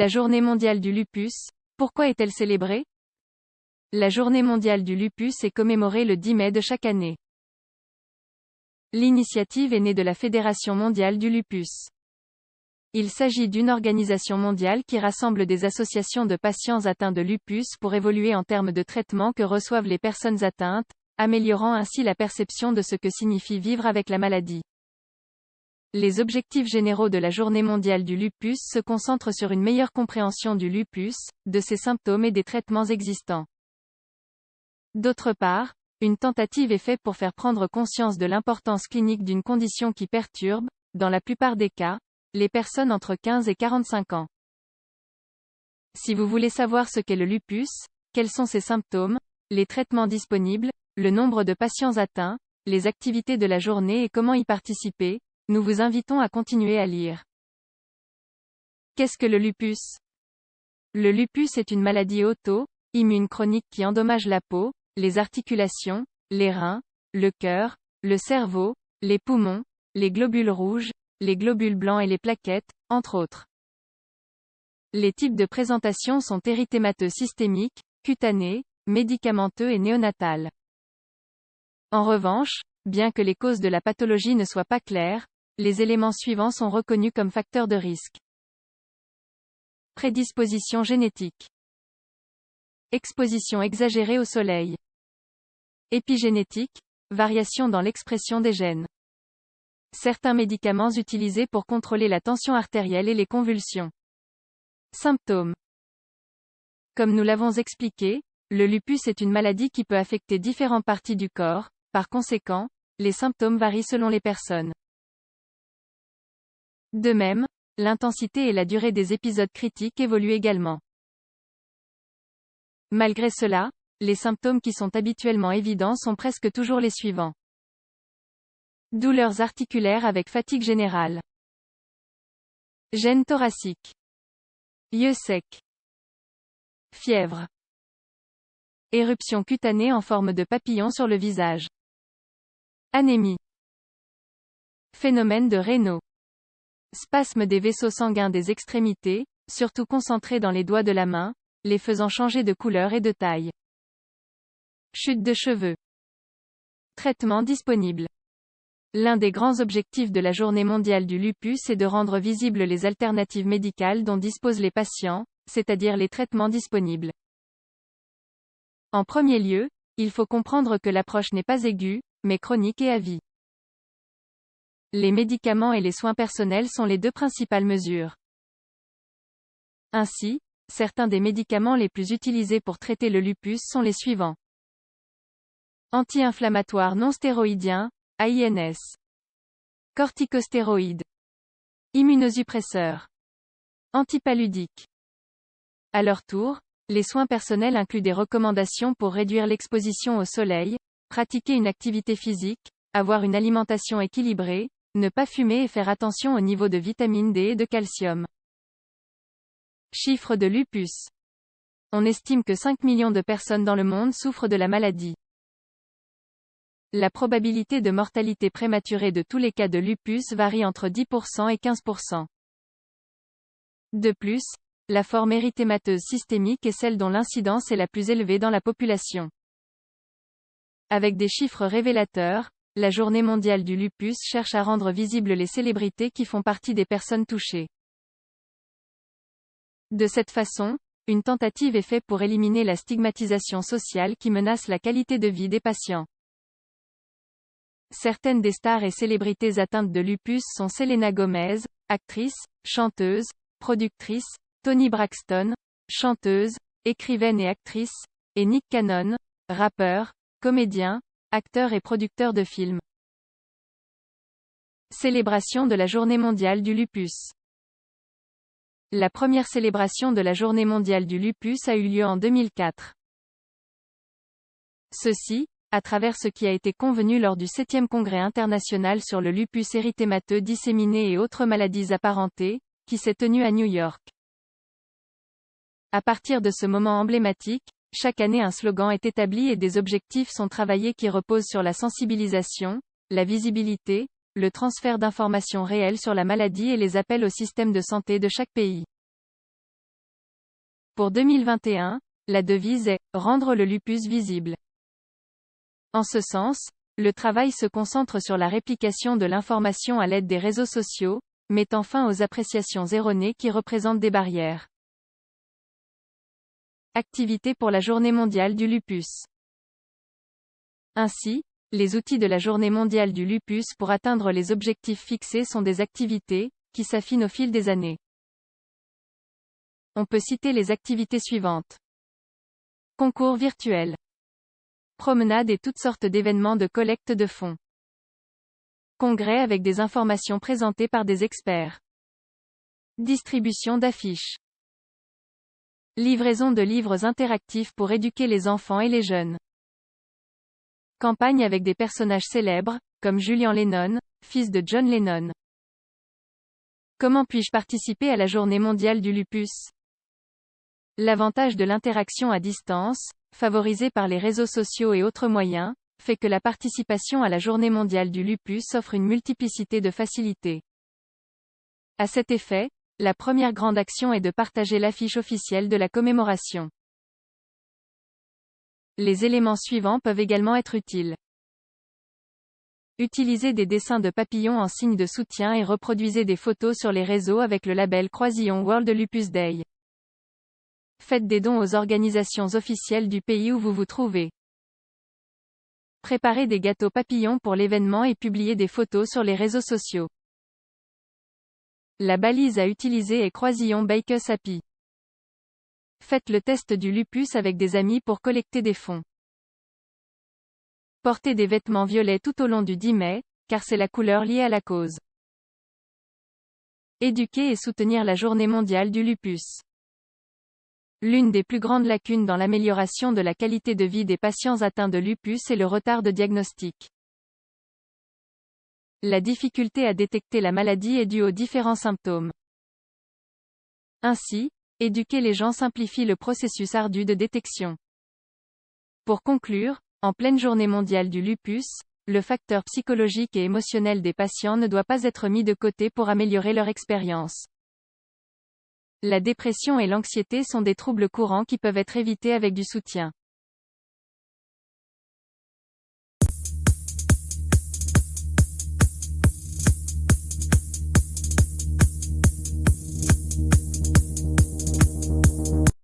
La Journée mondiale du lupus, pourquoi est-elle célébrée? La Journée mondiale du lupus est commémorée le 10 mai de chaque année. L'initiative est née de la Fédération mondiale du lupus. Il s'agit d'une organisation mondiale qui rassemble des associations de patients atteints de lupus pour évoluer en termes de traitement que reçoivent les personnes atteintes, améliorant ainsi la perception de ce que signifie vivre avec la maladie. Les objectifs généraux de la Journée mondiale du lupus se concentrent sur une meilleure compréhension du lupus, de ses symptômes et des traitements existants. D'autre part, une tentative est faite pour faire prendre conscience de l'importance clinique d'une condition qui perturbe, dans la plupart des cas, les personnes entre 15 et 45 ans. Si vous voulez savoir ce qu'est le lupus, quels sont ses symptômes, les traitements disponibles, le nombre de patients atteints, les activités de la journée et comment y participer, nous vous invitons à continuer à lire. Qu'est-ce que le lupus? Le lupus est une maladie auto-immune chronique qui endommage la peau, les articulations, les reins, le cœur, le cerveau, les poumons, les globules rouges, les globules blancs et les plaquettes, entre autres. Les types de présentation sont érythémateux systémique, cutané, médicamenteux et néonatal. En revanche, bien que les causes de la pathologie ne soient pas claires, les éléments suivants sont reconnus comme facteurs de risque. Prédisposition génétique. Exposition exagérée au soleil. Épigénétique, variation dans l'expression des gènes. Certains médicaments utilisés pour contrôler la tension artérielle et les convulsions. Symptômes. Comme nous l'avons expliqué, le lupus est une maladie qui peut affecter différentes parties du corps, par conséquent, les symptômes varient selon les personnes. De même, l'intensité et la durée des épisodes critiques évoluent également. Malgré cela, les symptômes qui sont habituellement évidents sont presque toujours les suivants. Douleurs articulaires avec fatigue générale. Gêne thoracique. Yeux secs. Fièvre. Éruption cutanée en forme de papillon sur le visage. Anémie. Phénomène de Raynaud. Spasme des vaisseaux sanguins des extrémités, surtout concentrés dans les doigts de la main, les faisant changer de couleur et de taille. Chute de cheveux. Traitement disponible. L'un des grands objectifs de la Journée mondiale du lupus est de rendre visibles les alternatives médicales dont disposent les patients, c'est-à-dire les traitements disponibles. En premier lieu, il faut comprendre que l'approche n'est pas aiguë, mais chronique et à vie. Les médicaments et les soins personnels sont les deux principales mesures. Ainsi, certains des médicaments les plus utilisés pour traiter le lupus sont les suivants. Anti-inflammatoires non stéroïdiens, AINS. Corticostéroïdes. Immunosuppresseurs. Antipaludiques. À leur tour, les soins personnels incluent des recommandations pour réduire l'exposition au soleil, pratiquer une activité physique, avoir une alimentation équilibrée, ne pas fumer et faire attention au niveau de vitamine D et de calcium. Chiffre de lupus. On estime que 5 millions de personnes dans le monde souffrent de la maladie. La probabilité de mortalité prématurée de tous les cas de lupus varie entre 10% et 15%. De plus, la forme érythémateuse systémique est celle dont l'incidence est la plus élevée dans la population. Avec des chiffres révélateurs, la Journée mondiale du lupus cherche à rendre visibles les célébrités qui font partie des personnes touchées. De cette façon, une tentative est faite pour éliminer la stigmatisation sociale qui menace la qualité de vie des patients. Certaines des stars et célébrités atteintes de lupus sont Selena Gomez, actrice, chanteuse, productrice, Toni Braxton, chanteuse, écrivaine et actrice, et Nick Cannon, rappeur, comédien, acteur et producteur de films. Célébration de la Journée mondiale du lupus. La première célébration de la Journée mondiale du lupus a eu lieu en 2004. Ceci, à travers ce qui a été convenu lors du 7e Congrès international sur le lupus érythémateux disséminé et autres maladies apparentées, qui s'est tenu à New York. À partir de ce moment emblématique, chaque année un slogan est établi et des objectifs sont travaillés qui reposent sur la sensibilisation, la visibilité, le transfert d'informations réelles sur la maladie et les appels au système de santé de chaque pays. Pour 2021, la devise est « Rendre le lupus visible ». En ce sens, le travail se concentre sur la réplication de l'information à l'aide des réseaux sociaux, mettant fin aux appréciations erronées qui représentent des barrières. Activités pour la Journée mondiale du lupus. Ainsi, les outils de la Journée mondiale du lupus pour atteindre les objectifs fixés sont des activités, qui s'affinent au fil des années. On peut citer les activités suivantes. Concours virtuels. Promenades et toutes sortes d'événements de collecte de fonds. Congrès avec des informations présentées par des experts. Distribution d'affiches. Livraison de livres interactifs pour éduquer les enfants et les jeunes. Campagne avec des personnages célèbres, comme Julian Lennon, fils de John Lennon. Comment puis-je participer à la Journée mondiale du lupus ? L'avantage de l'interaction à distance, favorisée par les réseaux sociaux et autres moyens, fait que la participation à la Journée mondiale du lupus offre une multiplicité de facilités. À cet effet, la première grande action est de partager l'affiche officielle de la commémoration. Les éléments suivants peuvent également être utiles. Utilisez des dessins de papillons en signe de soutien et reproduisez des photos sur les réseaux avec le label Croisillon World Lupus Day. Faites des dons aux organisations officielles du pays où vous vous trouvez. Préparez des gâteaux papillons pour l'événement et publiez des photos sur les réseaux sociaux. La balise à utiliser est Croisillon Bakers Happy. Faites le test du lupus avec des amis pour collecter des fonds. Portez des vêtements violets tout au long du 10 mai, car c'est la couleur liée à la cause. Éduquer et soutenir la Journée mondiale du lupus. L'une des plus grandes lacunes dans l'amélioration de la qualité de vie des patients atteints de lupus est le retard de diagnostic. La difficulté à détecter la maladie est due aux différents symptômes. Ainsi, éduquer les gens simplifie le processus ardu de détection. Pour conclure, en pleine Journée mondiale du lupus, le facteur psychologique et émotionnel des patients ne doit pas être mis de côté pour améliorer leur expérience. La dépression et l'anxiété sont des troubles courants qui peuvent être évités avec du soutien.